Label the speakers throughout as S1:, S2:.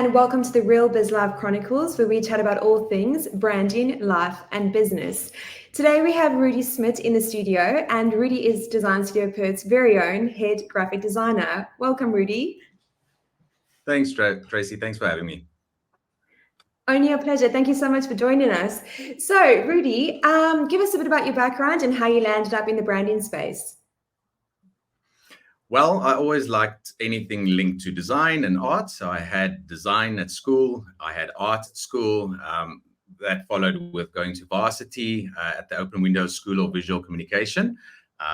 S1: and welcome to the Real Biz Life Chronicles, where we chat about all things branding, life, and business. Today we have Rudi Smit in the studio, and Rudi is Design Studio Perth's very own head graphic designer. Welcome, Rudi.
S2: Thanks, Tracy. Thanks for having me.
S1: Only a pleasure. Thank you so much for joining us. So, Rudi, give us a bit about your background and how you landed up in the branding space.
S2: Well, I always liked anything linked to design and art. So I had design at school. I had art at school. That followed with going to varsity at the Open Windows School of Visual Communication,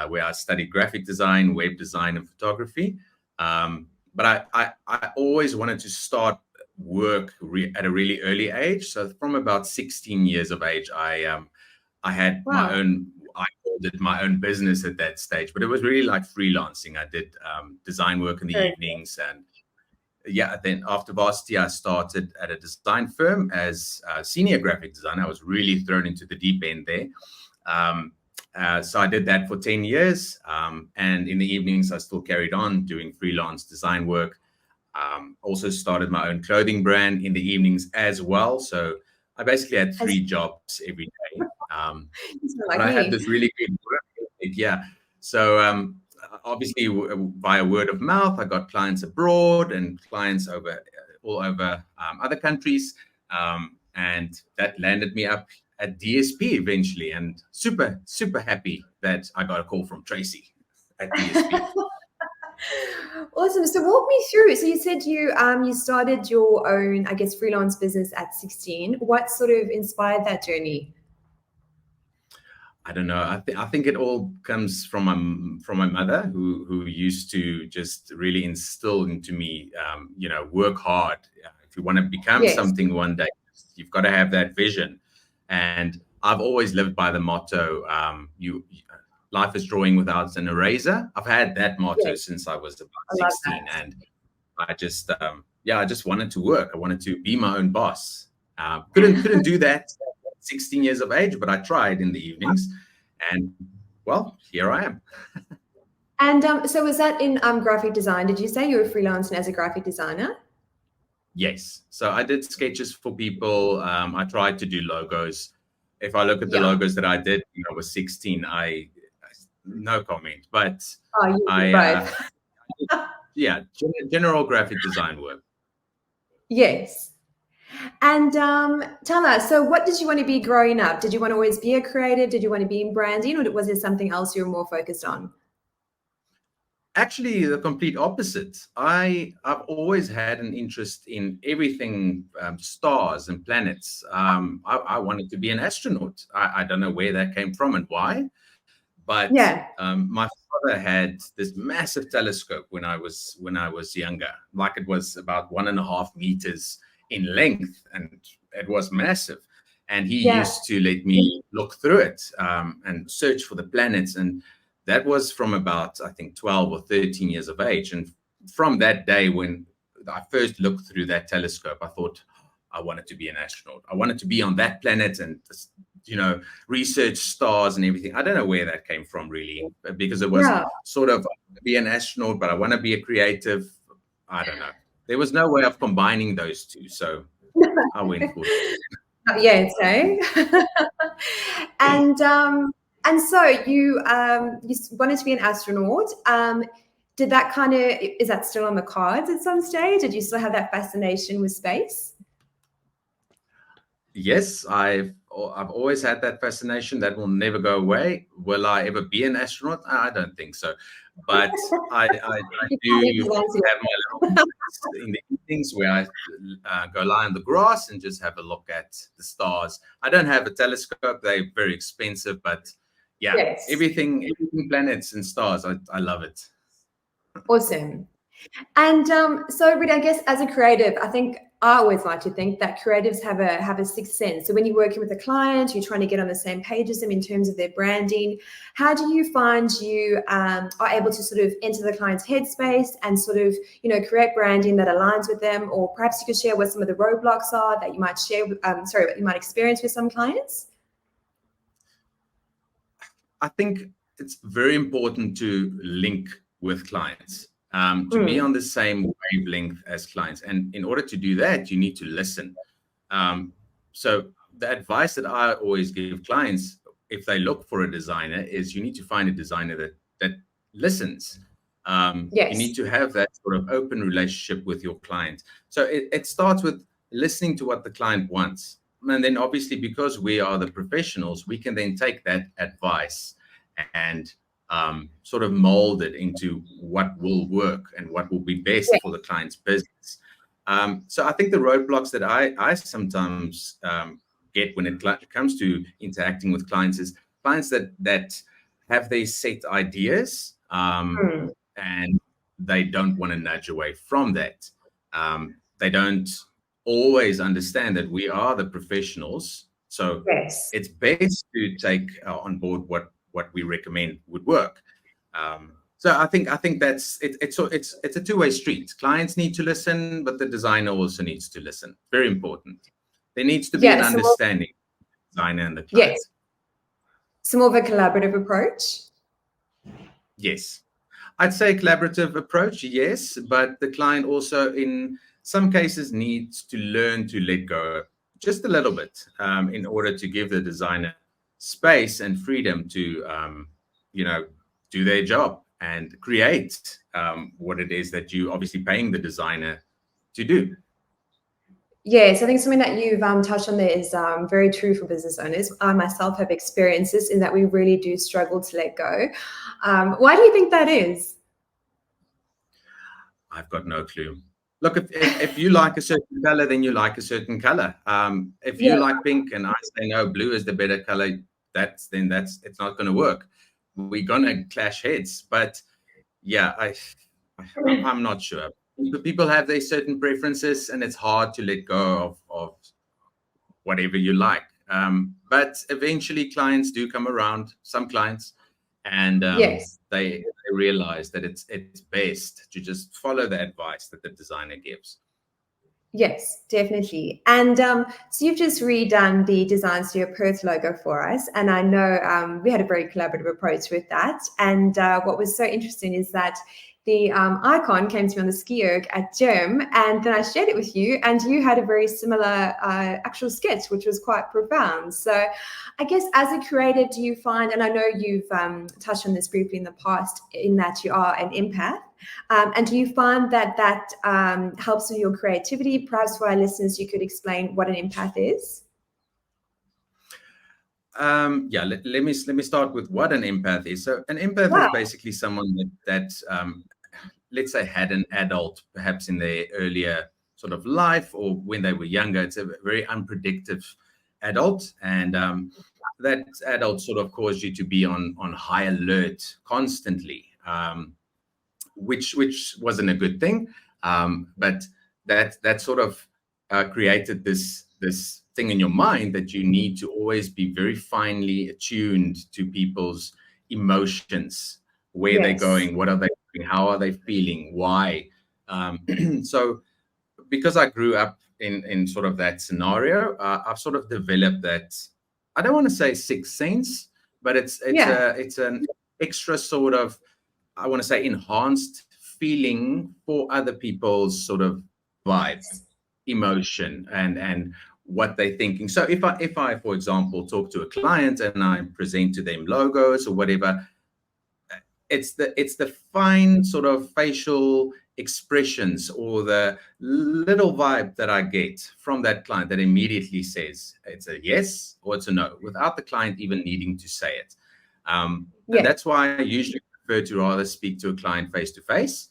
S2: where I studied graphic design, web design, and photography. But I always wanted to start work at a really early age. So from about 16 years of age, I had my own, I called it my own business at that stage, but it was really like freelancing. I did design work in the evenings. And then after varsity, I started at a design firm as a senior graphic designer. I was really thrown into the deep end there. So I did that for 10 years. And in the evenings, I still carried on doing freelance design work. Also started my own clothing brand in the evenings as well. So I basically had 3 jobs every day. But I had this really good work ethic. Yeah. So obviously via word of mouth, I got clients abroad and clients all over other countries. And that landed me up at DSP eventually, and super, super happy that I got a call from Tracy at DSP.
S1: Awesome. So walk me through. So you said you started your own, I guess, freelance business at 16. What sort of inspired that journey?
S2: I don't know. I think it all comes from my mother, who used to just really instill into me, work hard. If you want to become something one day, you've got to have that vision. And I've always lived by the motto, life is drawing without an eraser. I've had that motto since I was about 16, and I just wanted to work. I wanted to be my own boss. Couldn't do that at 16 years of age, but I tried in the evenings, and well, here I am.
S1: And so was that in graphic design? Did you say you were freelancing as a graphic designer?
S2: Yes. So I did sketches for people. I tried to do logos. If I look at the logos that I did when I was 16, no comment, but general graphic design work.
S1: Yes. And tell us, so what did you want to be growing up? Did you want to always be a creative? Did you want to be in branding, or was there something else you were more focused on?
S2: Actually, the complete opposite. I've always had an interest in everything, stars and planets. I wanted to be an astronaut. I don't know where that came from and why. But my father had this massive telescope when I was younger. Like, it was about 1.5 meters in length, and it was massive. And he used to let me look through it and search for the planets. And that was from about, I think, 12 or 13 years of age. And from that day, when I first looked through that telescope, I thought I wanted to be an astronaut. I wanted to be on that planet and research stars and everything. I don't know where that came from, really, because it was sort of be an astronaut, but I want to be a creative. I don't know. There was no way of combining those two, so I went for it.
S1: Yes, eh? And so you wanted to be an astronaut. Is that still on the cards at some stage? Did you still have that fascination with space?
S2: Yes, I've always had that fascination. That will never go away. Will I ever be an astronaut? I don't think so. But I do have my little in the evenings where I go lie on the grass and just have a look at the stars. I don't have a telescope. They're very expensive, but everything planets and stars. I love it.
S1: Awesome. And so, Rudi, I guess as a creative, I always like to think that creatives have a sixth sense. So when you're working with a client, you're trying to get on the same page as them in terms of their branding. How do you find you are able to sort of enter the client's headspace and sort of, create branding that aligns with them? Or perhaps you could share what some of the roadblocks are that you might what you might experience with some clients?
S2: I think it's very important to link with clients. to be on the same wavelength as clients. And in order to do that, you need to listen. So the advice that I always give clients, if they look for a designer, is you need to find a designer that listens. You need to have that sort of open relationship with your client. So it starts with listening to what the client wants. And then obviously, because we are the professionals, we can then take that advice and sort of mold it into what will work and what will be best for the client's business. So I think the roadblocks that I sometimes get when it comes to interacting with clients is clients that have their set ideas and they don't want to nudge away from that. They don't always understand that we are the professionals. So it's best to take on board what we recommend would work. So I think that's it's a two-way street. Clients need to listen, but the designer also needs to listen. Very important. There needs to be an understanding of the designer and the client.
S1: Yes. So more of a collaborative approach?
S2: Yes. I'd say collaborative approach, yes, but the client also in some cases needs to learn to let go just a little bit in order to give the designer space and freedom to, do their job and create what it is that you obviously paying the designer to do.
S1: Yes, I think something that you've touched on there is very true for business owners. I myself have experiences in that we really do struggle to let go. Why do you think that is?
S2: I've got no clue. Look, if you like a certain color, then you like a certain color. If you like pink and I say no, blue is the better color, it's not going to work. We're going to clash heads. But yeah, I'm not sure. People have their certain preferences, and it's hard to let go of whatever you like. But eventually, clients do come around. Some clients, and they realize that it's best to just follow the advice that the designer gives.
S1: Yes, definitely. And so you've just redone the Design Studio Perth logo for us. And I know we had a very collaborative approach with that. And what was so interesting is that the icon came to me on the ski erg at gym, and then I shared it with you, and you had a very similar actual sketch, which was quite profound. So I guess as a creator, do you find, and I know you've touched on this briefly in the past, in that you are an empath, and do you find that helps with your creativity? Perhaps for our listeners, you could explain what an empath is.
S2: Let me start with what an empath is. So an empath is basically someone that let's say had an adult perhaps in their earlier sort of life or when they were younger. It's a very unpredictable adult, and that adult sort of caused you to be on high alert constantly, which wasn't a good thing. But that sort of created this thing in your mind that you need to always be very finely attuned to people's emotions, where they're going, what are they doing, how are they feeling, why. So because I grew up in sort of that scenario, I've sort of developed that, I don't want to say sixth sense, but it's an extra sort of, I want to say, enhanced feeling for other people's sort of vibe, emotion, and what they're thinking. So if I, for example, talk to a client and I present to them logos or whatever, it's the fine sort of facial expressions or the little vibe that I get from that client that immediately says it's a yes or it's a no, without the client even needing to say it. And that's why I usually prefer to rather speak to a client face to face,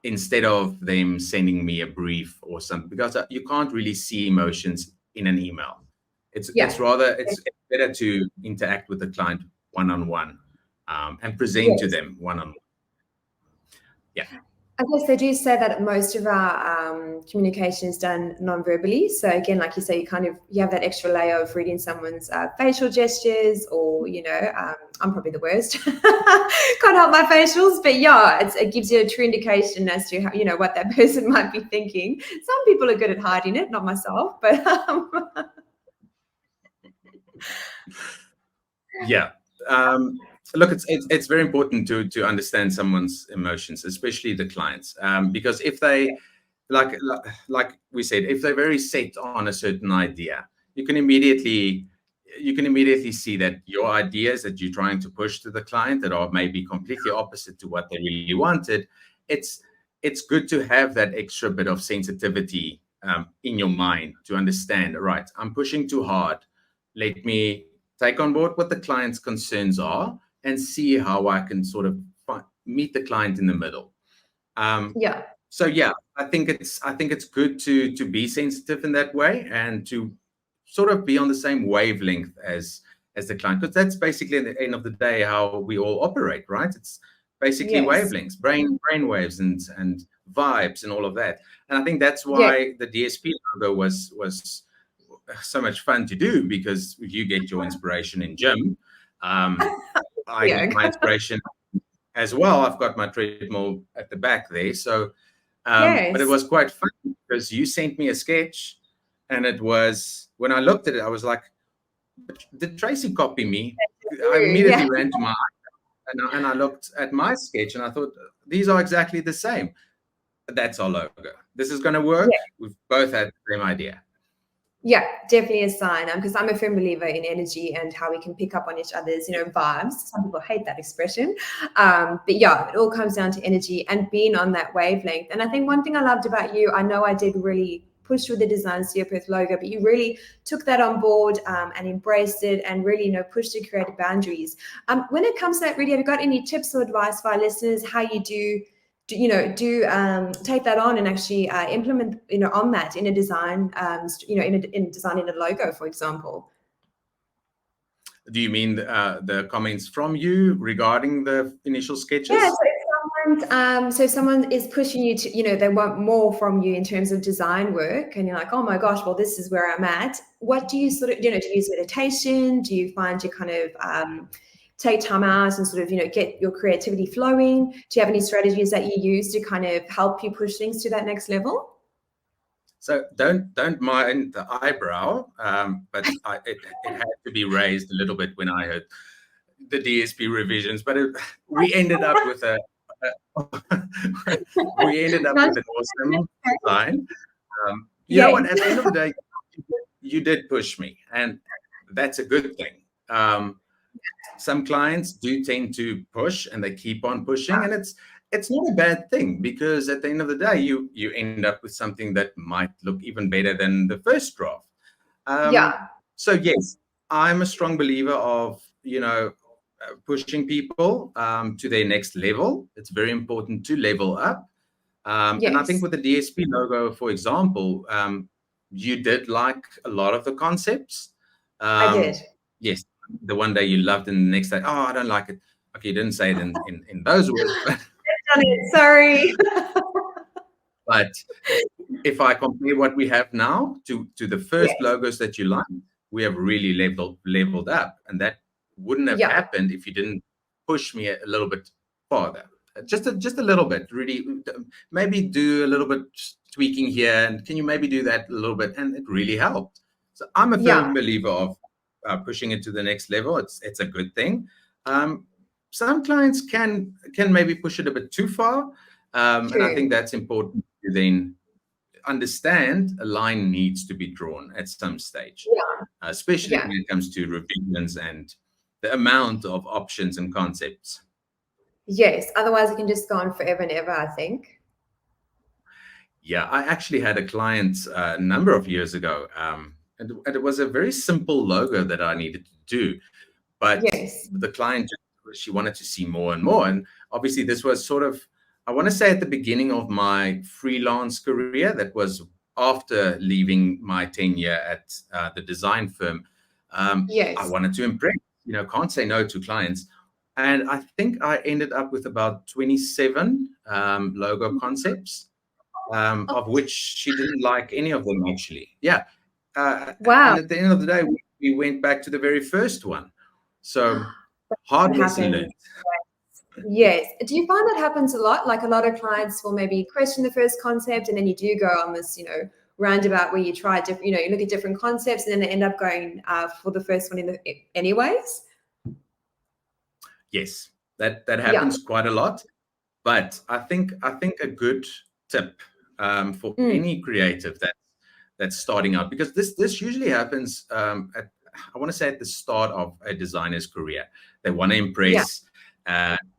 S2: instead of them sending me a brief or something, because you can't really see emotions in an email. It's better to interact with the client one-on-one, and present to them one-on-one. Yeah.
S1: I guess they do say that most of our communication is done non-verbally. So again, like you say, you have that extra layer of reading someone's facial gestures, or I'm probably the worst. Can't help my facials, but it gives you a true indication as to how, what that person might be thinking. Some people are good at hiding it, not myself, but
S2: yeah. Look, it's very important to understand someone's emotions, especially the clients, because if they like we said, if they're very set on a certain idea, you can immediately see that your ideas that you're trying to push to the client that are maybe completely opposite to what they really wanted. It's good to have that extra bit of sensitivity in your mind to understand, right, I'm pushing too hard. Let me take on board what the client's concerns are and see how I can sort of meet the client in the middle.
S1: Yeah.
S2: So yeah, I think it's good to be sensitive in that way and to sort of be on the same wavelength as the client, because that's basically at the end of the day how we all operate, right? It's basically
S1: Yes.
S2: wavelengths, brain waves and vibes and all of that. And I think that's
S1: Yeah.
S2: why the DSP logo was so much fun to do, because you get your inspiration in gym. I get
S1: Yeah.
S2: my inspiration as well. I've got my treadmill at the back there. So, but it
S1: Yes.
S2: was quite fun because you sent me a sketch, and it was, when I looked at it, I was like, did Tracy copy me? I immediately
S1: Yeah.
S2: ran to my and I looked at my sketch and I thought, these are exactly the same. That's our logo. This is going to work.
S1: Yeah.
S2: We've both had the same idea.
S1: Yeah, definitely a sign. Because I'm a firm believer in energy and how we can pick up on each other's, vibes. Some people hate that expression, but yeah, it all comes down to energy and being on that wavelength. And I think one thing I loved about you, I know I did really push with the Design Studio Perth logo, but you really took that on board and embraced it and really, pushed to create boundaries. When it comes to that, Rudi, have you got any tips or advice for our listeners how you do take that on and actually implement, on that in a design, in designing a logo, for example?
S2: Do you mean the comments from you regarding the initial sketches?
S1: Yeah, so if someone is pushing you to, they want more from you in terms of design work, and you're like, oh my gosh, well, this is where I'm at. What do you sort of, do you use meditation? Do you find you kind of take time out and sort of, get your creativity flowing? Do you have any strategies that you use to kind of help you push things to that next level?
S2: So don't mind the eyebrow, but it had to be raised a little bit when I heard the DSP revisions. But we ended up with we ended up with an awesome design. You know what? At the end of the day, you did push me, and that's a good thing. Some clients do tend to push, and they keep on pushing, and it's not a bad thing, because at the end of the day, you end up with something that might look even better than the first draft. So yes, I'm a strong believer of pushing people to their next level. It's very important to level up. And I think with the DSP logo, for example, you did like a lot of the concepts.
S1: I did.
S2: Yes, the one day you loved, and the next day, oh, I don't like it. Okay, you didn't say it in those words, but
S1: sorry.
S2: but if I compare what we have now to the first logos that you liked, we have really leveled up, and that wouldn't have happened if you didn't push me a little bit farther. Just a little bit, really. Maybe do a little bit tweaking here, and can you maybe do that a little bit? And it really helped. So I'm a firm believer of pushing it to the next level. It's a good thing. Some clients can maybe push it a bit too far, and I think that's important to then understand a line needs to be drawn at some stage, especially when it comes to revisions and the amount of options and concepts.
S1: Yes, otherwise it can just go on forever and ever, I think.
S2: Yeah, I actually had a client a number of years ago, and it was a very simple logo that I needed to do, but the client, she wanted to see more and more. And obviously this was sort of, I want to say, at the beginning of my freelance career. That was after leaving my tenure at the design firm. I wanted to impress, can't say no to clients. And I think I ended up with about 27 logo concepts, of which she didn't like any of them, actually. Yeah. And at the end of the day, we went back to the very first one. So hard lesson learned.
S1: Yes. Do you find that happens a lot? Like a lot of clients will maybe question the first concept, and then you do go on this, roundabout where you try different, you look at different concepts, and then they end up going for the first one anyways.
S2: Yes, that happens quite a lot. But I think a good tip for any creative that's starting out, because this usually happens at, I want to say, at the start of a designer's career. They want to impress.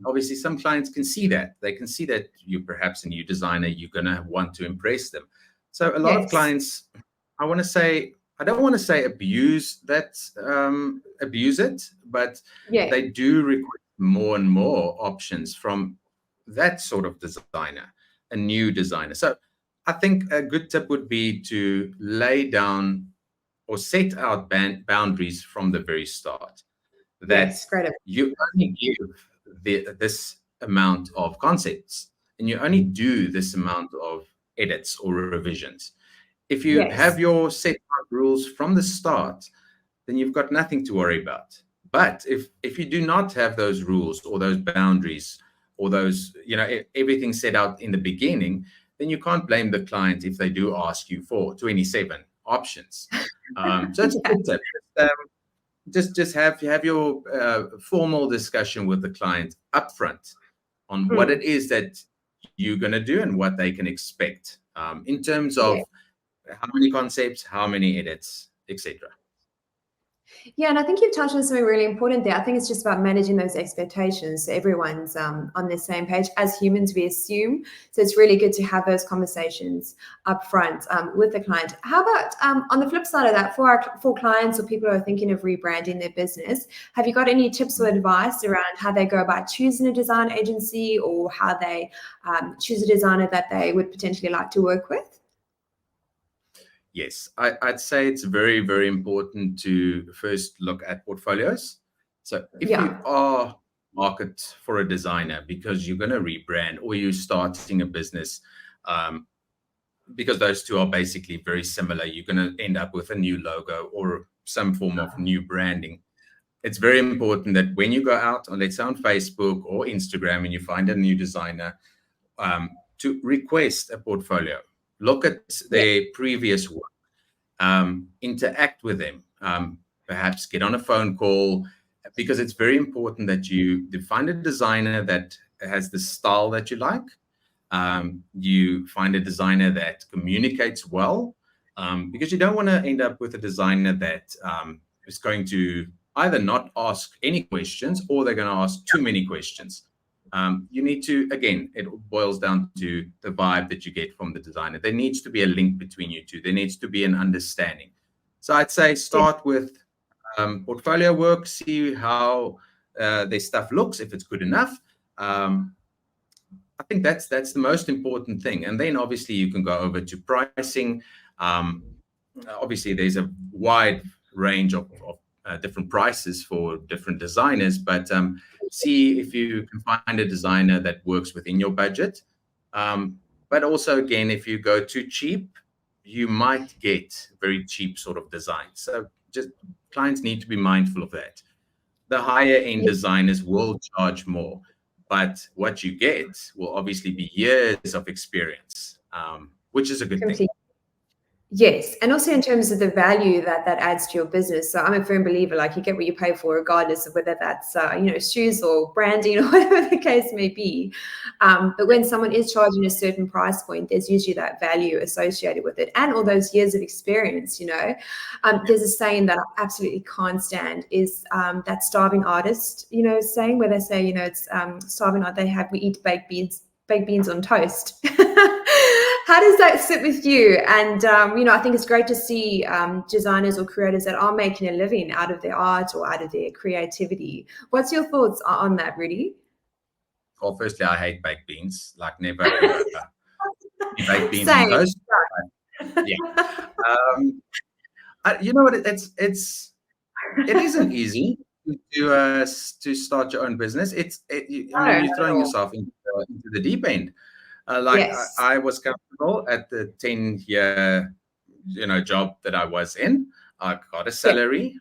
S2: Obviously, some clients can see that. They can see that you're perhaps a new designer. You're going to want to impress them. So a lot of clients, I want to say, I don't want to say abuse it, but they do request more and more options from that sort of designer, a new designer. So I think a good tip would be to lay down or set out boundaries from the very start, that you only give this amount of concepts and you only do this amount of edits or revisions. If you have your set out rules from the start, then you've got nothing to worry about. But if you do not have those rules or those boundaries or those, everything set out in the beginning, then you can't blame the client if they do ask you for 27 options. So it's a good tip. Just have your formal discussion with the client upfront on what it is that you're going to do and what they can expect in terms of how many concepts, how many edits, etc.
S1: Yeah, and I think you've touched on something really important there. I think it's just about managing those expectations so everyone's on the same page. As humans, we assume. So it's really good to have those conversations up front with the client. How about on the flip side of that, for clients or people who are thinking of rebranding their business, have you got any tips or advice around how they go about choosing a design agency or how they choose a designer that they would potentially like to work with?
S2: Yes, I'd say it's very, very important to first look at portfolios. So if you are market for a designer because you're going to rebrand or you're starting a business, because those two are basically very similar, you're going to end up with a new logo or some form of new branding. It's very important that when you go out on, let's say, on Facebook or Instagram and you find a new designer, to request a portfolio. Look at their previous work, interact with them, perhaps get on a phone call, because it's very important that you find a designer that has the style that you like. You find a designer that communicates well, because you don't want to end up with a designer that is going to either not ask any questions or they're going to ask too many questions. You need to, again, it boils down to the vibe that you get from the designer. There needs to be a link between you two. There needs to be an understanding. So I'd say start with portfolio work, see how their stuff looks, if it's good enough. I think that's the most important thing. And then obviously you can go over to pricing. Obviously there's a wide range of different prices for different designers, but see if you can find a designer that works within your budget. But also, again, if you go too cheap, you might get very cheap sort of designs. So just clients need to be mindful of that. The higher end designers will charge more, but what you get will obviously be years of experience, which is a good thing.
S1: Yes, and also in terms of the value that adds to your business. So I'm a firm believer, like, you get what you pay for, regardless of whether that's shoes or branding or whatever the case may be. But when someone is charging a certain price point, there's usually that value associated with it, and all those years of experience. There's a saying that I absolutely can't stand, is that starving artist, saying, where they say, it's starving art. We eat baked beans on toast. How does that sit with you? And, I think it's great to see designers or creators that are making a living out of their art or out of their creativity. What's your thoughts on that, Rudi?
S2: Well, firstly, I hate baked beans, like never ever baked beans on toast. Yeah. You know what? It isn't easy to start your own business. You're throwing yourself into the deep end. I was comfortable at the 10-year, job that I was in. I got a salary.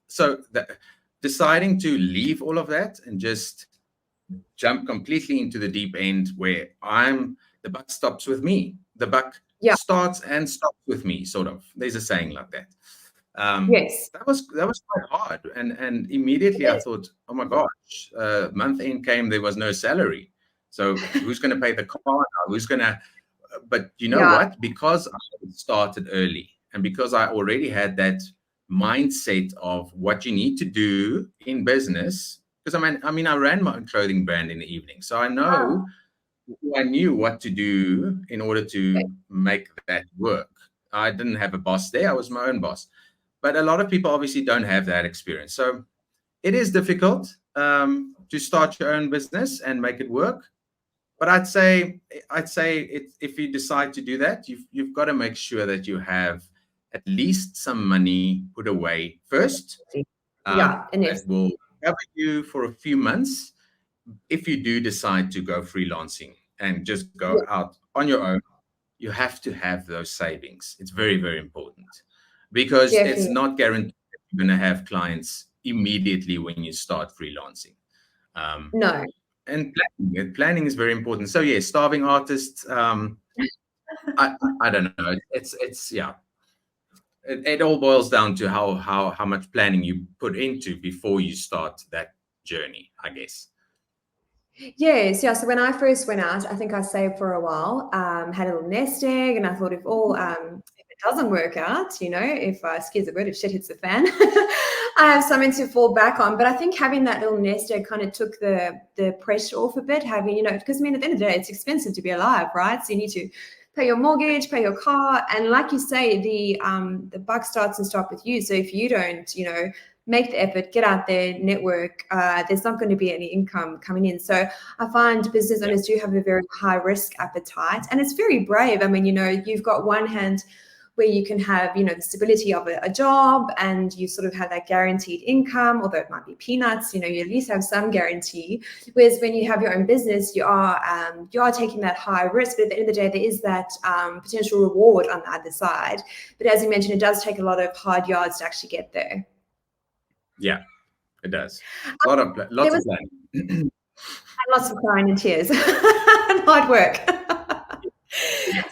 S2: So deciding to leave all of that and just jump completely into the deep end, where the buck stops with me. The buck starts and stops with me, sort of. There's a saying like that.
S1: Yes.
S2: That was quite hard. And immediately I thought, oh my gosh, month end came, there was no salary. So who's going to pay the car now? Who's going to, but you know
S1: Yeah.
S2: what? Because I started early and because I already had that mindset of what you need to do in business, because I ran my own clothing brand in the evening. So I knew what to do in order to make that work. I didn't have a boss there. I was my own boss. But a lot of people obviously don't have that experience. So it is difficult to start your own business and make it work. But I'd say if you decide to do that, you've got to make sure that you have at least some money put away first.
S1: Yeah. And
S2: That will cover you for a few months if you do decide to go freelancing and just go out on your own. You have to have those savings. It's very, very important because it's
S1: definitely.
S2: not guaranteed that you're going to have clients immediately when you start freelancing. Um,
S1: No.
S2: and planning is very important. So yeah, starving artists. I don't know. It's yeah. It all boils down to how much planning you put into before you start that journey, I guess.
S1: Yes, yeah. So when I first went out, I think I saved for a while, had a little nest egg, and I thought if it doesn't work out, if excuse the word, if shit hits the fan, I have something to fall back on. But I think having that little nest egg kind of took the pressure off a bit. Having, because at the end of the day, it's expensive to be alive, right? So you need to pay your mortgage, pay your car, and like you say, the buck starts and stop with you. So if you don't, make the effort, get out there, network, there's not going to be any income coming in. So I find business owners do have a very high risk appetite, and it's very brave. I mean, you've got one hand where you can have, the stability of a job, and you sort of have that guaranteed income, although it might be peanuts, you at least have some guarantee. Whereas when you have your own business, you are taking that high risk, but at the end of the day, there is that potential reward on the other side. But as you mentioned, it does take a lot of hard yards to actually get there.
S2: Yeah, it does. Lots of planning.
S1: And lots of crying and tears and hard work.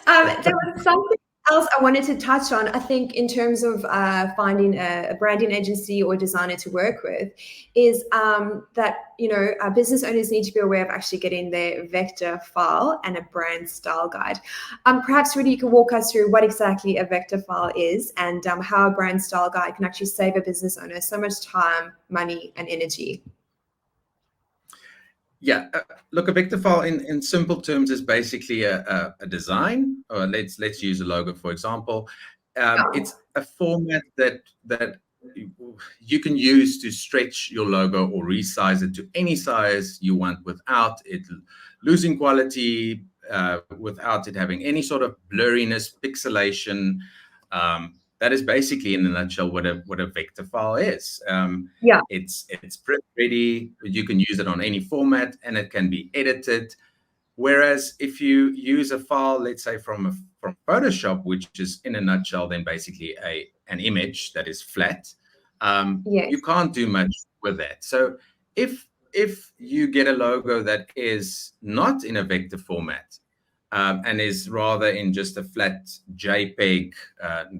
S1: There was something else I wanted to touch on, I think, in terms of finding a branding agency or designer to work with, is that, business owners need to be aware of actually getting their vector file and a brand style guide. Perhaps, Rudi, you can walk us through what exactly a vector file is and how a brand style guide can actually save a business owner so much time, money, and energy.
S2: Yeah, look, a vector file in simple terms is basically a design. Or let's use a logo, for example. It's a format that you can use to stretch your logo or resize it to any size you want without it losing quality, without it having any sort of blurriness, pixelation. That is basically, in a nutshell, what a vector file is. It's print ready. You can use it on any format, and it can be edited. Whereas if you use a file, let's say from Photoshop, which is in a nutshell then basically an image that is flat, you can't do much with that. So if you get a logo that is not in a vector format, and is rather in just a flat JPEG,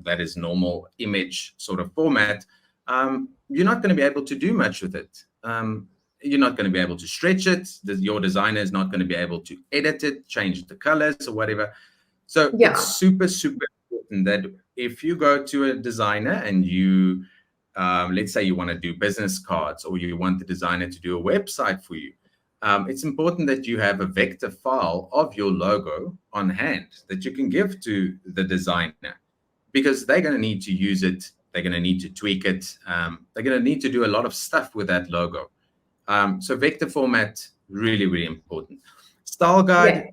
S2: that is normal image sort of format, you're not going to be able to do much with it. You're not going to be able to stretch it. Your designer is not going to be able to edit it, change the colors or whatever. So it's super, super important that if you go to a designer and you, let's say you want to do business cards, or you want the designer to do a website for you, it's important that you have a vector file of your logo on hand that you can give to the designer, because they're going to need to use it. They're going to need to tweak it. They're going to need to do a lot of stuff with that logo. So vector format, really, really important. Style guide,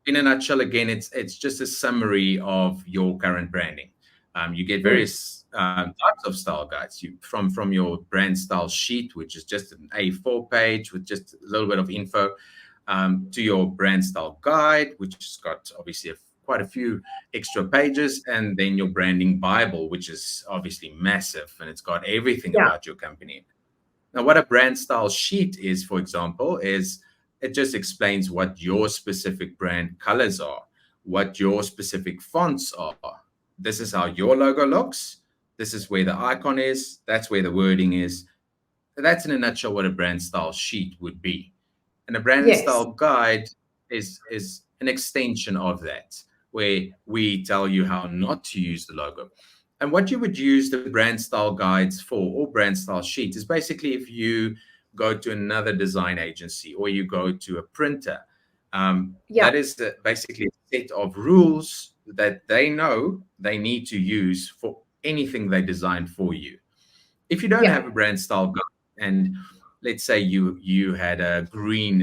S2: in a nutshell, again, it's just a summary of your current branding. You get various types of style guides. From your brand style sheet, which is just an A4 page with just a little bit of info, to your brand style guide, which has got obviously quite a few extra pages, and then your branding Bible, which is obviously massive, and it's got everything about your company. Now, what a brand style sheet is, for example, is it just explains what your specific brand colors are, what your specific fonts are. This is how your logo looks. This is where the icon is. That's where the wording is. That's in a nutshell what a brand style sheet would be. And a brand
S1: Yes.
S2: style guide is an extension of that, where we tell you how not to use the logo. And what you would use the brand style guides for, or brand style sheets, is basically if you go to another design agency or you go to a printer, that is basically a set of rules that they know they need to use for anything they design for you. If you don't have a brand style guide, and let's say you had a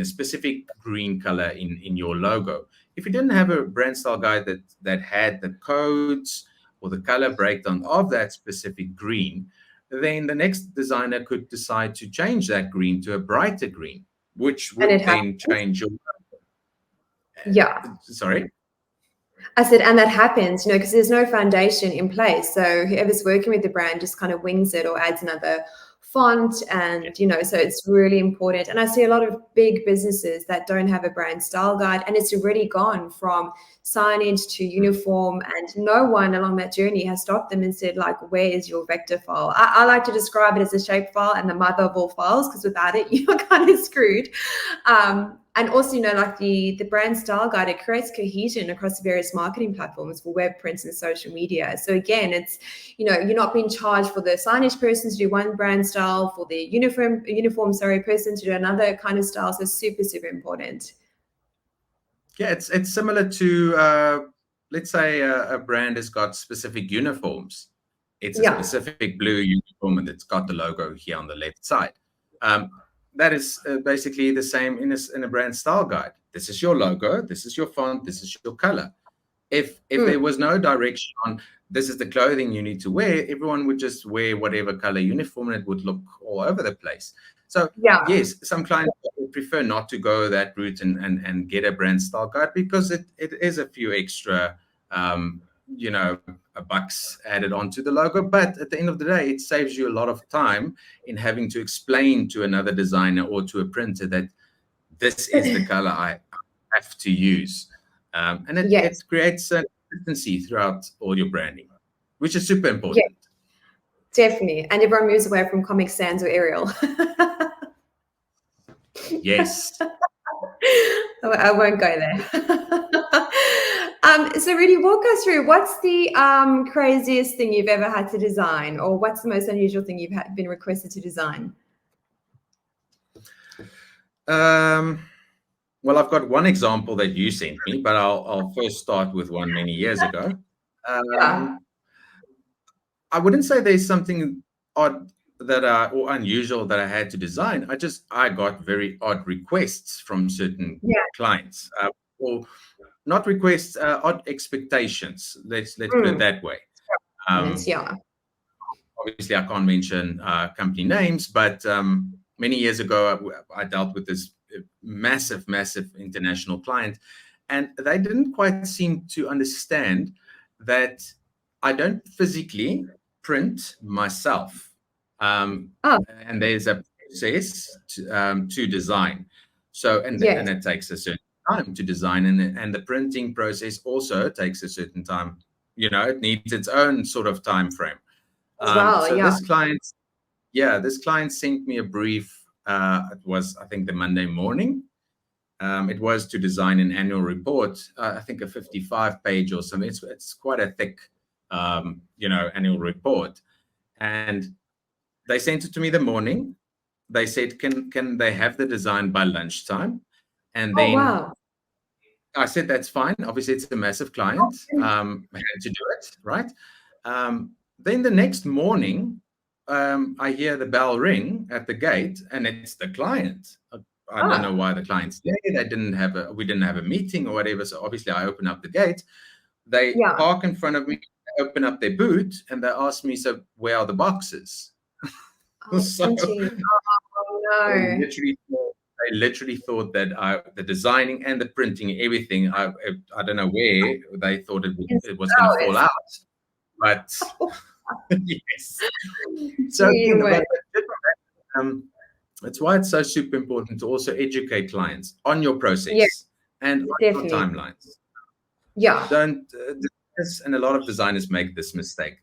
S2: specific green color in your logo, if you didn't have a brand style guide that had the codes or the color breakdown of that specific green, then the next designer could decide to change that green to a brighter green, which would then change your. Sorry?
S1: I said, and that happens, because there's no foundation in place. So whoever's working with the brand just kind of wings it or adds another font, and so it's really important. And I see a lot of big businesses that don't have a brand style guide, and it's already gone from signage to uniform, and no one along that journey has stopped them and said, like, where is your vector file? I like to describe it as a shape file and the mother of all files, because without it you're kind of screwed. And also, like the brand style guide, it creates cohesion across the various marketing platforms for web, prints, and social media. So again, it's, you're not being charged for the signage person to do one brand style, for the uniform person to do another kind of style. So super, super important.
S2: Yeah, it's similar to, let's say a brand has got specific uniforms. It's a specific blue uniform and it's got the logo here on the left side. That is basically the same in a brand style guide. This is your logo, this is your font, this is your color. If there was no direction on this is the clothing you need to wear, everyone would just wear whatever color uniform and it would look all over the place. So yes, some clients would prefer not to go that route and get a brand style guide, because it is a few extra bucks added onto the logo. But at the end of the day, it saves you a lot of time in having to explain to another designer or to a printer that this is the color I have to use. And it creates a consistency throughout all your branding, which is super important.
S1: Yeah, definitely. And everyone moves away from Comic Sans or Arial.
S2: Yes.
S1: I won't go there. So Rudi, walk us through, what's the craziest thing you've ever had to design, or what's the most unusual thing you've been requested to design?
S2: Well, I've got one example that you sent me, but I'll first start with one many years ago. I wouldn't say there's something odd or unusual that I had to design. I got very odd requests from certain clients, or not requests, odd expectations. Let's put it that way. Obviously, I can't mention company names, but many years ago, I dealt with this massive international client, and they didn't quite seem to understand that I don't physically print myself. And there's a process to design. So, and it takes a certain time to design, and the printing process also takes a certain time. It needs its own sort of time frame. This client sent me a brief. It was, I think, the Monday morning. It was to design an annual report, I think a 55-page or something. It's quite a thick, annual report. And they sent it to me the morning. They said, can they have the design by lunchtime? And then I said, that's fine. Obviously, it's a massive client. I had to do it, right? Then the next morning, I hear the bell ring at the gate, and it's the client. I don't know why the client's there. We didn't have a meeting or whatever. So obviously, I open up the gate. They park in front of me, open up their boot, and they ask me, "So where are the boxes?" So
S1: no.
S2: I literally thought that the designing and the printing, everything, I don't know where they thought it was going to fall out. But yes. So that's why it's so super important to also educate clients on your process and on your timelines.
S1: Yeah.
S2: Don't and a lot of designers make this mistake.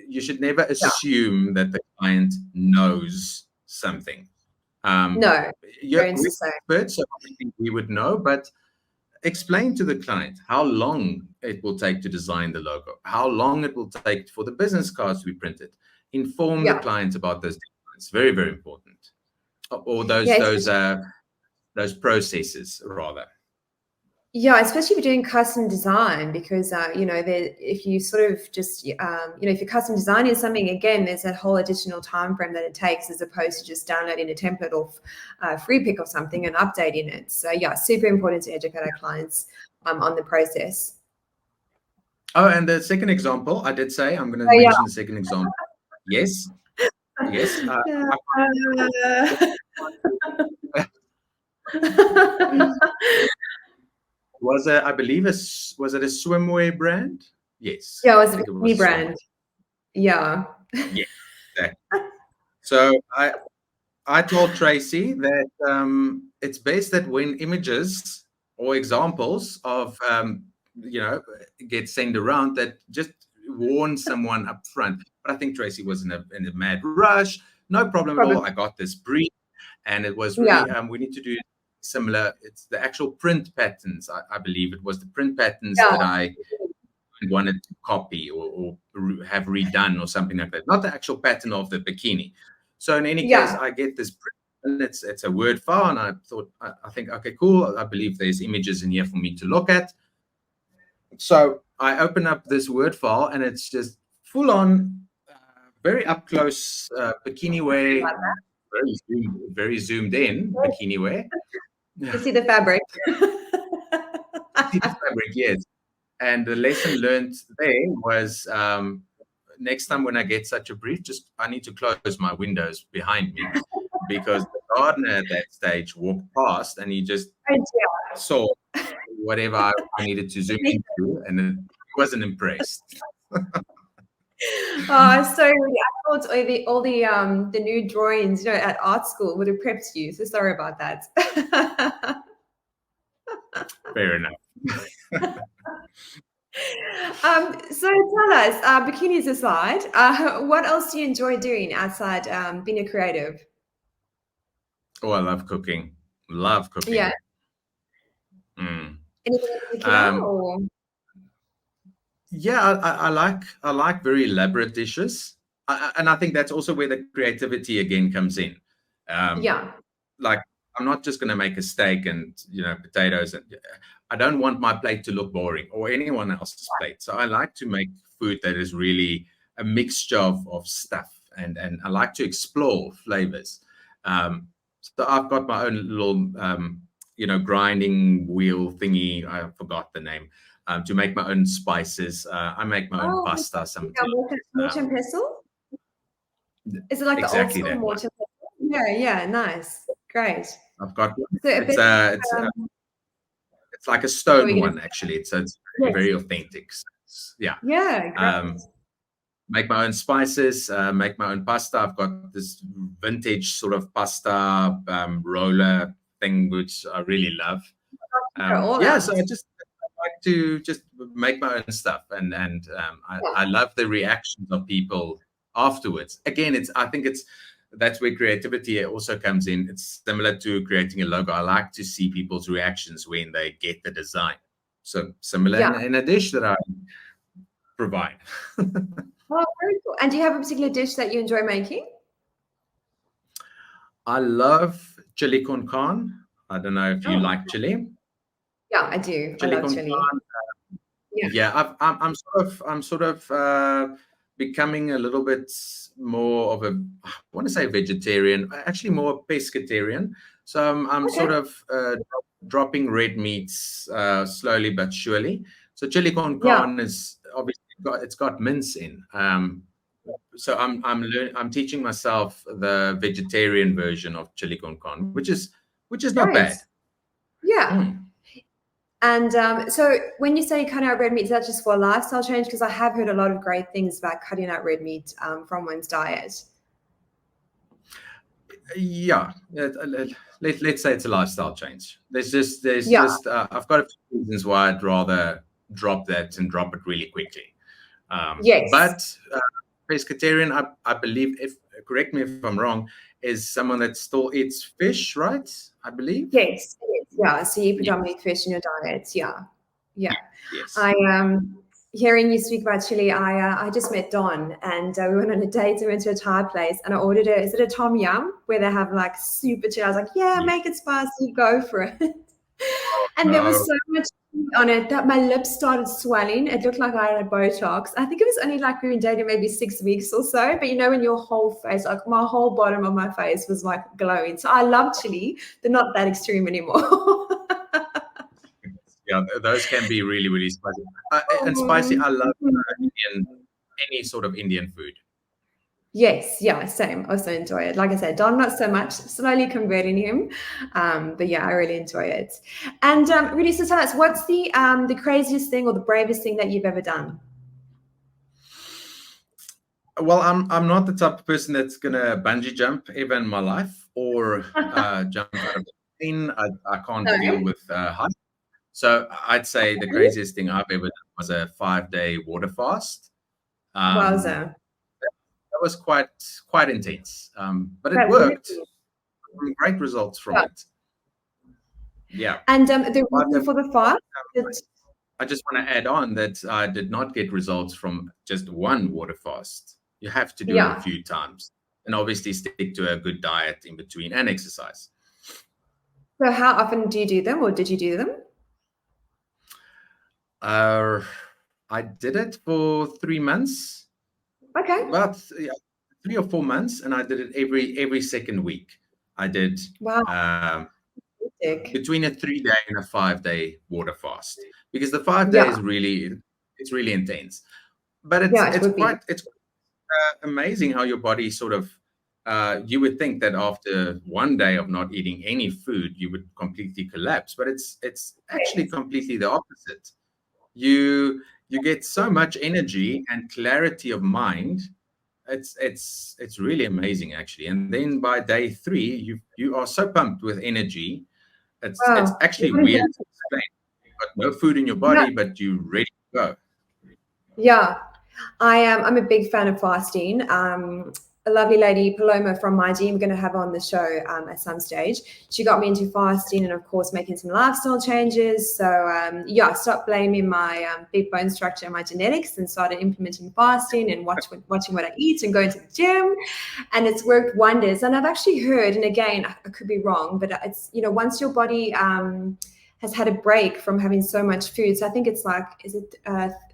S2: you should never assume that the client knows something.
S1: No,
S2: You're
S1: parents the same.
S2: experts, so I think we would know, but explain to the client how long it will take to design the logo, how long it will take for the business cards to be printed. Inform the client about those deadlines. Very, very important. Or those processes, rather.
S1: Yeah, especially if you're doing custom design, because if you sort of just if you're custom designing something, again, there's that whole additional time frame that it takes, as opposed to just downloading a template or free pick or something and updating it. So yeah, super important to educate our clients on the process.
S2: Oh, and the second example, I did say I'm going to mention the second example. Yes. I believe was it a swimwear brand? Yes.
S1: Yeah, it was a bikini brand. Yeah.
S2: Yeah, exactly. So I told Tracy that it's best that when images or examples of get sent around, that just warn someone up front. But I think Tracy was in a mad rush. No problem at all. I got this brief, and it was really we need to do similar. It's the actual print patterns. I believe it was the print patterns that I wanted to copy or have redone or something like that. Not the actual pattern of the bikini. So in any case, I get this print, and it's a Word file, and I thought, I think, okay, cool. I believe there's images in here for me to look at. So I open up this Word file, and it's just full on, very up close bikini wear, very zoomed in bikini wear.
S1: You see the fabric.
S2: See the fabric, yes. And the lesson learned there was, next time when I get such a brief, I need to close my windows behind me, because the gardener at that stage walked past, and he just saw whatever I needed to zoom into, and he wasn't impressed.
S1: So I thought all the new drawings, at art school would have prepped you. So sorry about that.
S2: Fair enough.
S1: So tell us, bikinis aside, what else do you enjoy doing outside being a creative?
S2: Oh, I love cooking. Love cooking.
S1: Yeah.
S2: Mm.
S1: Anything in particular, or?
S2: Yeah, I like very elaborate dishes, and I think that's also where the creativity again comes in. Like, I'm not just going to make a steak and potatoes, and I don't want my plate to look boring, or anyone else's plate. So I like to make food that is really a mixture of stuff, and I like to explore flavors. So I've got my own little grinding wheel thingy. I forgot the name. To make my own spices. I make my own pasta sometimes.
S1: Mortar pestle? Is it like
S2: exactly
S1: the old school mortar pestle? Yeah, nice. Great.
S2: I've got one. It's like a stone one, actually. It's very authentic. So, yeah.
S1: Yeah, great.
S2: Make my own spices, make my own pasta. I've got this vintage sort of pasta roller thing, which I really love. So I just like to just make my own stuff, and I love the reactions of people afterwards. Again, I think that's where creativity also comes in. It's similar to creating a logo. I like to see people's reactions when they get the design. So similar in a dish that I provide.
S1: Oh, very cool. And do you have a particular dish that you enjoy making?
S2: I love chili con carne. I don't know if you like chili.
S1: Yeah, I do. I love chili.
S2: I'm sort of becoming a little bit more of I want to say vegetarian, actually more pescatarian. So I'm sort of dropping red meats slowly but surely. So chili con carne is obviously it's got mince in. So I'm teaching myself the vegetarian version of chili con carne, which is not bad.
S1: Yeah. And so when you say cutting out red meat, is that just for a lifestyle change? Because I have heard a lot of great things about cutting out red meat from one's diet.
S2: Yeah, let's say it's a lifestyle change. There's just I've got a few reasons why I'd rather drop that and drop it really quickly. But pescatarian, I believe, if correct me if I'm wrong, is someone that still eats fish, right? I believe.
S1: Yes, yes, yeah. So you
S2: Yes.
S1: predominantly fish in your diet, yeah, yeah.
S2: Yes.
S1: I hearing you speak about chili, I just met Don, and we went on a date. We went to a Thai place, and I ordered is it a tom yum where they have like super chili? I was like, yeah, make it spicy, go for it. And there was
S2: No.
S1: so much chili on it that my lips started swelling. It looked like I had Botox. I think it was only like we were dating maybe 6 weeks or so. But you know, when your whole face, like my whole bottom of my face was like glowing. So I love chili. They're not that extreme anymore.
S2: Yeah, those can be really, really spicy. And spicy,
S1: Oh,
S2: I love
S1: mhm.
S2: any sort of Indian food.
S1: Yes, yeah, same. Also enjoy it. Like I said, Don not so much. Slowly converting him, but yeah, I really enjoy it. And Rudy, so tell us, what's the craziest thing or the bravest thing that you've ever done?
S2: Well, I'm not the type of person that's gonna bungee jump ever in my life, or jump out of the plane. I can't deal
S1: No.
S2: with height. So I'd say the craziest thing I've ever done was a 5-day water fast. Um,
S1: Wowza.
S2: that was quite intense, but it
S1: That really
S2: worked. Some great results from
S1: yeah.
S2: it. Yeah.
S1: And the
S2: But
S1: reason for the fast?
S2: I just want to add on that I did not get results from just one water fast. You have to do it a
S1: Yeah.
S2: few times, and obviously stick to a good diet in between and exercise.
S1: So how often do you do them, or did you do them?
S2: Uh, I did it for 3 months,
S1: Okay.
S2: about 3 or 4 months, and I did it every second week. I did
S1: Wow.
S2: um,
S1: Sick.
S2: between a 3-day and a 5-day water fast, because the 5 day
S1: Yeah.
S2: is it's really intense. But it's
S1: Yeah, it
S2: it's
S1: would be.
S2: quite it's amazing how your body sort of you would think that after one day of not eating any food you would completely collapse, but it's actually
S1: Yes.
S2: completely the opposite. You get so much energy and clarity of mind. It's really amazing actually. And then by day 3 you are so pumped with energy. It's
S1: Wow.
S2: actually
S1: What is
S2: weird
S1: that?
S2: to explain. You've got no food in your
S1: Yeah.
S2: body, but you're ready to go.
S1: Yeah. I am. I'm a big fan of fasting. A lovely lady, Paloma from my team, we're going to have on the show at some stage. She got me into fasting and, of course, making some lifestyle changes. So, yeah, I stopped blaming my big bone structure and my genetics and started implementing fasting and watching what I eat and going to the gym. And it's worked wonders. And I've actually heard, and again, I could be wrong, but it's, once your body has had a break from having so much food. So I think it's like, is it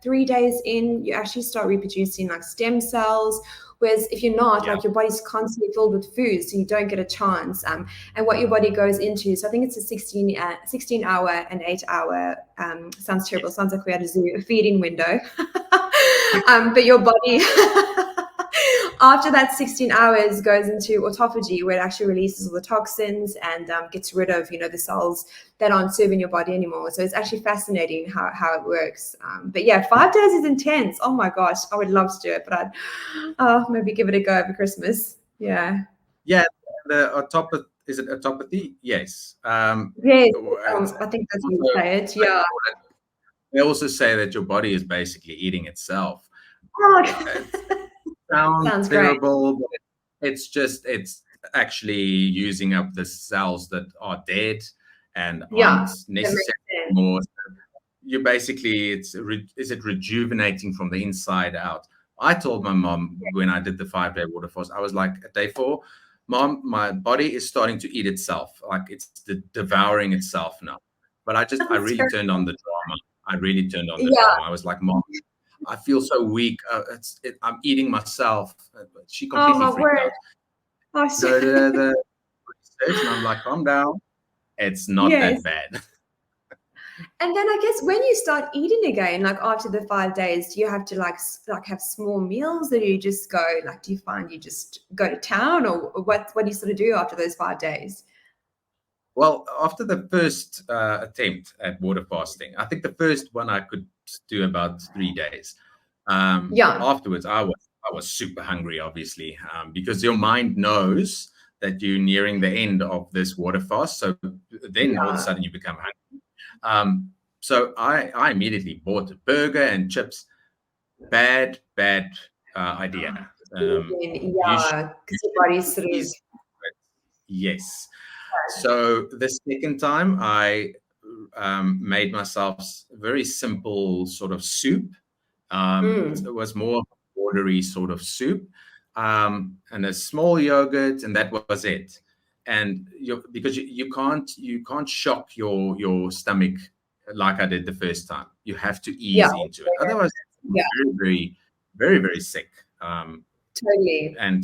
S1: 3 days in, you actually start reproducing like stem cells. Whereas if you're not,
S2: Yeah.
S1: like your body's constantly filled with food, so you don't get a chance. And what your body goes into, so I think it's a 16 hour and 8 hour, sounds terrible, sounds like we had a feeding window. But your body, after that 16 hours goes into autophagy, where it actually releases all the toxins and gets rid of, the cells that aren't serving your body anymore. So it's actually fascinating how it works. But yeah, 5 days is intense. Oh my gosh, I would love to do it, but I'd maybe give it a go over Christmas. Yeah.
S2: Yeah, the is it autopathy? Yes.
S1: Yes,
S2: It's
S1: I think that's how you
S2: also,
S1: say it. Yeah.
S2: they also say that your body is basically eating itself.
S1: Oh,
S2: It sounds
S1: sounds great.
S2: terrible, but it's actually using up the cells that are dead and aren't
S1: Yeah, that
S2: necessary
S1: makes sense.
S2: anymore. You basically, is it rejuvenating from the inside out? I told my mom when I did the 5-day water fast, I was like, at day 4, Mom, my body is starting to eat itself, like it's devouring itself now. But I
S1: That's
S2: really
S1: terrible.
S2: turned on the drama. I really turned on the
S1: Yeah.
S2: drama. I was like, Mom, I feel so weak. I'm eating myself. She
S1: Oh
S2: completely
S1: my
S2: freaked
S1: word.
S2: out.
S1: Oh,
S2: So the research, and I'm like, calm down. It's not that
S1: yes.
S2: bad.
S1: And then I guess when you start eating again, like after the 5 days, do you have to like have small meals, or do you just go like? Do you find you just go to town, or what do you sort of do after those 5 days?
S2: Well, after the first attempt at water fasting, I think the first one I could do about 3 days.
S1: Yeah,
S2: Afterwards, I was super hungry, obviously, because your mind knows that you're nearing the end of this water fast. So then all of a
S1: yeah.
S2: sudden you become hungry. So I immediately bought a burger and chips. Bad idea.
S1: Yeah, because your body's sort of.
S2: Yes. So the second time I made myself a very simple sort of soup. It was more watery sort of soup, and a small yogurt, and that was it. And because you can't shock your stomach like I did the first time. You have to ease into it. Otherwise, very, very, very, very sick.
S1: Totally.
S2: And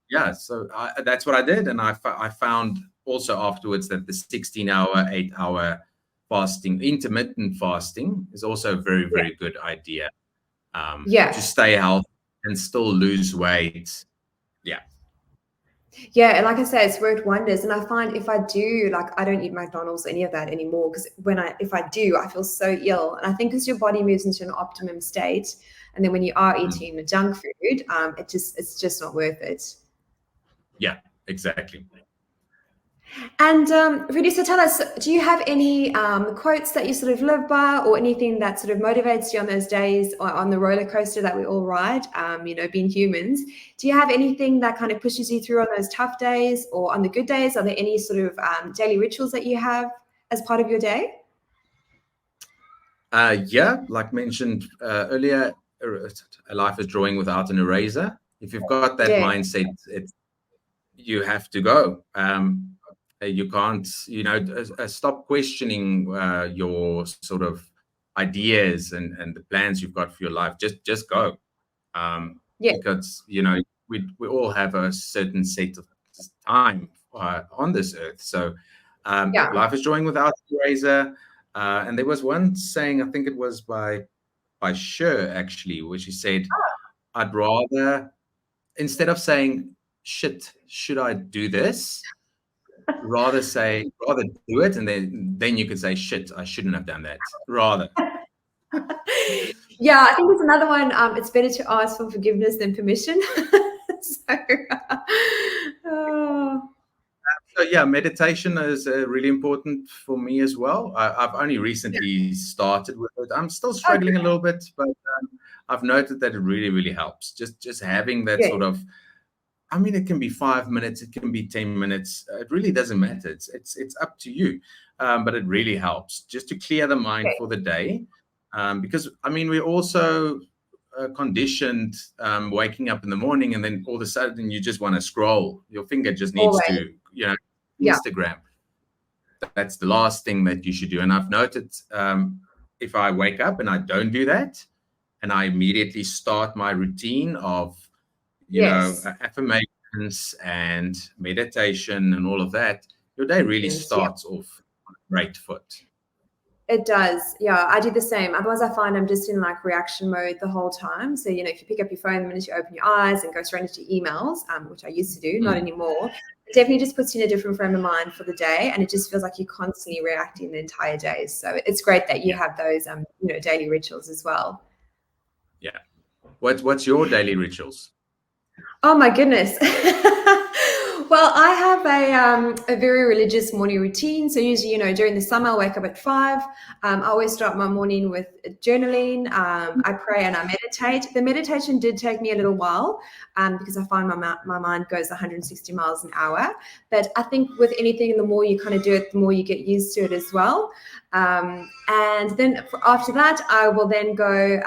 S2: yeah, so that's what I did. And I found also afterwards that the 16-hour, 8-hour fasting, intermittent fasting, is also a very, very good idea to stay healthy and still lose weight.
S1: Yeah, and like I say, it's worked wonders. And I find if I do, like, I don't eat McDonald's or any of that anymore, because if I do, I feel so ill. And I think as your body moves into an optimum state, and then when you are eating the junk food, it's just not worth it.
S2: Yeah, exactly.
S1: And Rudi, so tell us, do you have any quotes that you sort of live by, or anything that sort of motivates you on those days, or on the roller coaster that we all ride, being humans? Do you have anything that kind of pushes you through on those tough days, or on the good days? Are there any sort of daily rituals that you have as part of your day?
S2: Yeah, like mentioned earlier, a life is drawing without an eraser. If you've got that mindset, you have to go. You can't, stop questioning your sort of ideas and the plans you've got for your life. Just go. Because, we all have a certain set of time on this earth. So life is drawing without an eraser. And there was one saying, I think it was by Sher, actually, where she said, I'd rather, instead of saying, shit, should I do this? Rather do it, and then you could say, shit, I shouldn't have done that. Rather.
S1: Yeah, I think it's another one. It's better to ask for forgiveness than permission.
S2: So yeah, meditation is really important for me as well. I've only recently started with it. I'm still struggling a little bit, but I've noted that it really, really helps. Just having that sort of, I mean, it can be 5 minutes, it can be 10 minutes. It really doesn't matter. It's up to you. But it really helps just to clear the mind for the day. Because, I mean, we're also conditioned waking up in the morning, and then all of a sudden you just want to scroll. Your finger just needs to, Instagram. That's the last thing that you should do. And I've noted if I wake up and I don't do that, and I immediately start my routine of affirmations and meditation and all of that, your day really starts off on a great foot.
S1: It does. Yeah, I do the same. Otherwise, I find I'm just in like reaction mode the whole time. So, if you pick up your phone, the minute you open your eyes and go straight into emails, which I used to do, not anymore, it definitely just puts you in a different frame of mind for the day. And it just feels like you're constantly reacting the entire day. So it's great that you have those, daily rituals as well.
S2: Yeah. What's your daily rituals?
S1: Oh my goodness. Well, I have a very religious morning routine. So usually, during the summer, I wake up at 5. I always start my morning with journaling. I pray and I meditate. The meditation did take me a little while because I find my mind goes 160 miles an hour. But I think with anything, the more you kind of do it, the more you get used to it as well. And then after that, I will then go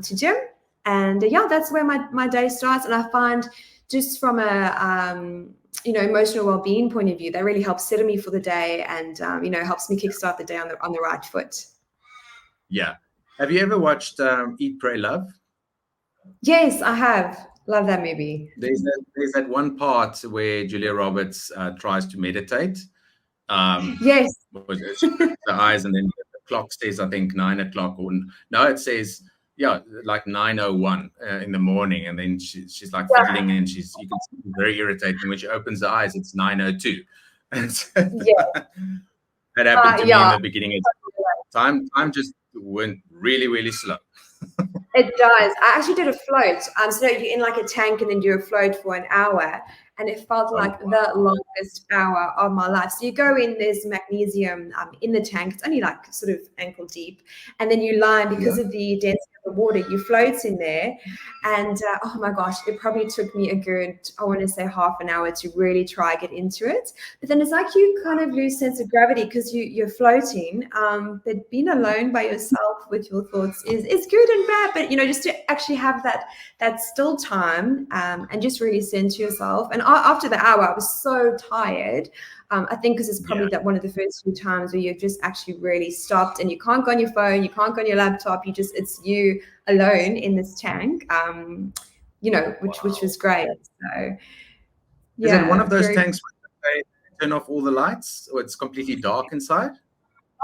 S1: to gym. And that's where my day starts. And I find just from a emotional well-being point of view, that really helps settle me for the day, and helps me kickstart the day on the right foot.
S2: Yeah. Have you ever watched Eat, Pray, Love?
S1: Yes, I have. Love that movie.
S2: There's that one part where Julia Roberts tries to meditate.
S1: Yes.
S2: The eyes, and then the clock says, I think 9 o'clock, or no, it says like 9:01 in the morning, and then she's like fiddling, and you can see very irritating. When she opens her eyes, it's 9:02. And so that happened to me in the beginning. Time just went really, really slow.
S1: It does. I actually did a float. So you're in like a tank and then do a float for an hour. And it felt like the longest hour of my life. So you go in, there's magnesium in the tank. It's only like sort of ankle deep. And then you lie, because of the density of the water, you float in there. And oh my gosh, it probably took me a good, I want to say half an hour to really try get into it. But then it's like you kind of lose sense of gravity because you're floating. But being alone by yourself with your thoughts is good and bad. But just to actually have that still time and just really center yourself. And after the hour, I was so tired. I think because it's probably that one of the first few times where you're just actually really stopped and you can't go on your phone, you can't go on your laptop. It's you alone in this tank, which was great. So
S2: is it one of those tanks where they turn off all the lights or it's completely dark inside?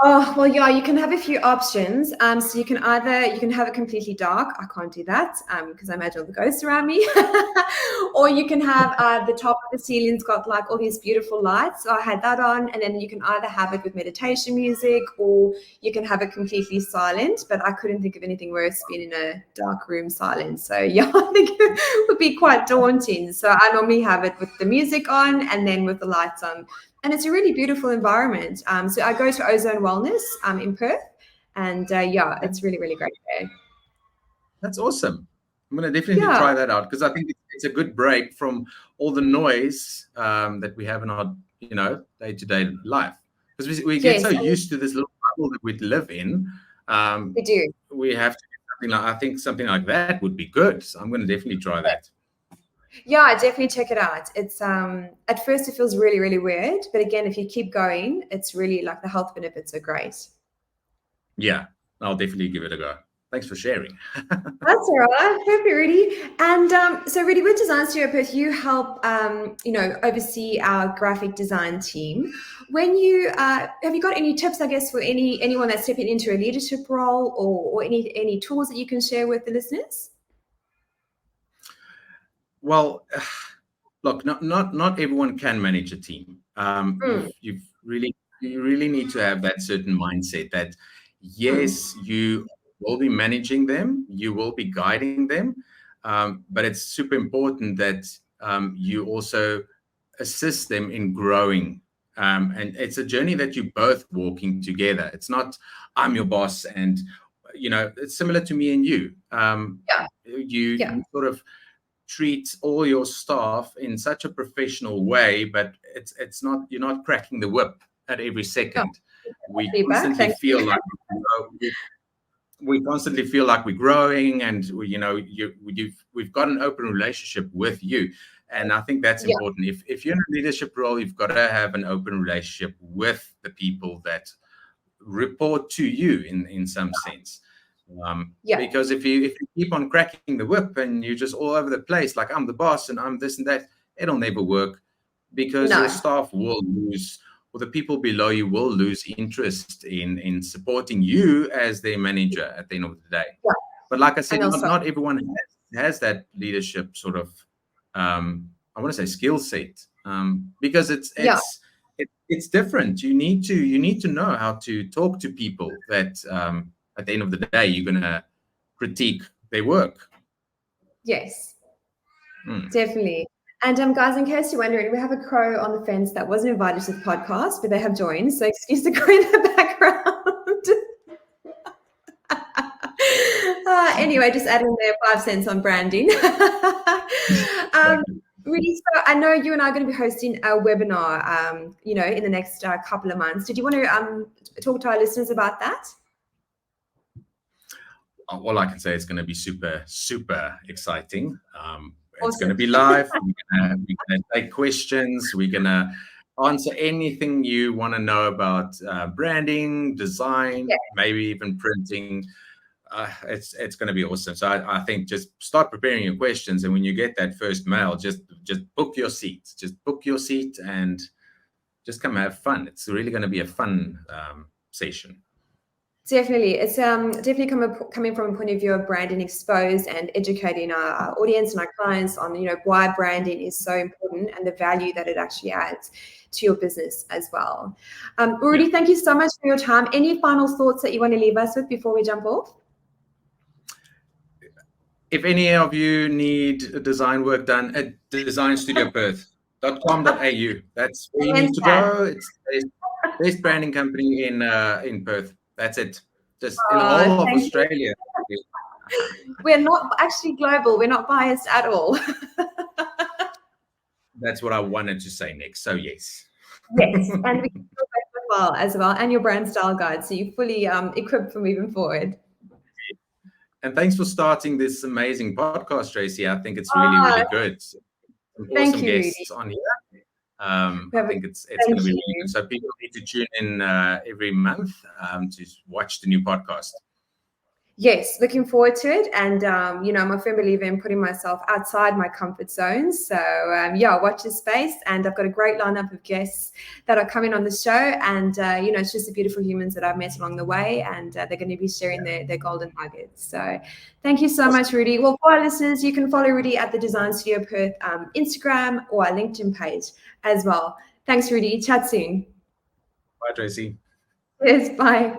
S1: Oh, well, yeah, you can have a few options. So you can have it completely dark. I can't do that because I imagine all the ghosts around me. Or you can have the top of the ceiling's got like all these beautiful lights. So I had that on, and then you can either have it with meditation music or you can have it completely silent. But I couldn't think of anything worse being in a dark room silent. So yeah, I think it would be quite daunting. So I normally have it with the music on and then with the lights on. And it's a really beautiful environment. So I go to Ozone Wellness in Perth, and it's really, really great there.
S2: That's awesome. I'm going to definitely try that out because I think it's a good break from all the noise that we have in our, day-to-day life. Because we get so used to this little bubble that we live in.
S1: We do.
S2: We have to do something like, I think something like that would be good. So I'm going to definitely try that.
S1: Yeah, definitely check it out. It's at first it feels really, really weird, but again, if you keep going, it's really like the health benefits are great.
S2: Yeah, I'll definitely give it a go. Thanks for sharing.
S1: That's all right. Perfect, Rudi. And so Rudi, with Design Studio Perth, you help oversee our graphic design team. When you have you got any tips, I guess, for anyone that's stepping into a leadership role or any tools that you can share with the listeners?
S2: Well, look, not everyone can manage a team. You really need to have that certain mindset that yes, you will be managing them, you will be guiding them, but it's super important that you also assist them in growing. And it's a journey that you're both walking together. It's not I'm your boss, and it's similar to me and you. You sort of treat all your staff in such a professional way, but it's not, you're not cracking the whip at every second. We constantly feel like we're growing, and we've got an open relationship with you, and I think that's important. If you're in a leadership role, you've got to have an open relationship with the people that report to you in some sense. Because if you keep on cracking the whip and you're just all over the place, like I'm the boss and I'm this and that, it'll never work, because your staff will lose, or the people below you will lose interest in supporting you as their manager at the end of the day. But like I said, not everyone has that leadership sort of I want to say skill set, because it's different. You need to know how to talk to people that at the end of the day, you're going to critique their work.
S1: Yes, definitely. And guys, in case you're wondering, we have a crow on the fence that wasn't invited to the podcast, but they have joined. So excuse the crow in the background. Anyway, just adding their 5 cents on branding. Really, so I know you and I are going to be hosting a webinar, in the next couple of months. Did you want to talk to our listeners about that?
S2: All I can say is going to be super, super exciting. It's going to be live. We're going to take questions. We're going to answer anything you want to know about branding, design, maybe even printing. It's going to be awesome. So I think just start preparing your questions, and when you get that first mail, just book your seat. Just book your seat and just come have fun. It's really going to be a fun session.
S1: Definitely. It's definitely coming from a point of view of branding exposed and educating our audience and our clients on, why branding is so important and the value that it actually adds to your business as well. Rudi, thank you so much for your time. Any final thoughts that you want to leave us with before we jump off?
S2: If any of you need design work done at designstudioperth.com.au, that's where you need to go. It's the best branding company in Perth. That's it. Just in the whole of Australia.
S1: We're not actually global. We're not biased at all.
S2: That's what I wanted to say next. So yes.
S1: Yes, and we can talk about as well, and your brand style guide, so you're fully equipped for moving forward.
S2: And thanks for starting this amazing podcast, Tracy. I think it's really, really good. Some
S1: thank
S2: awesome
S1: you,
S2: guests
S1: Rudi.
S2: on here. I think it's going to be really good. So people need to tune in every month to watch the new podcast.
S1: Yes, looking forward to it. And, you know, I'm a firm believer in putting myself outside my comfort zones. So, yeah, watch this space. And I've got a great lineup of guests that are coming on the show. And, you know, it's just the beautiful humans that I've met along the way. And they're going to be sharing their golden nuggets. So thank you so much, Rudi. Well, for our listeners, you can follow Rudi at the Design Studio Perth Instagram or our LinkedIn page as well. Thanks, Rudi. Chat soon.
S2: Bye, Tracy.
S1: Yes, bye.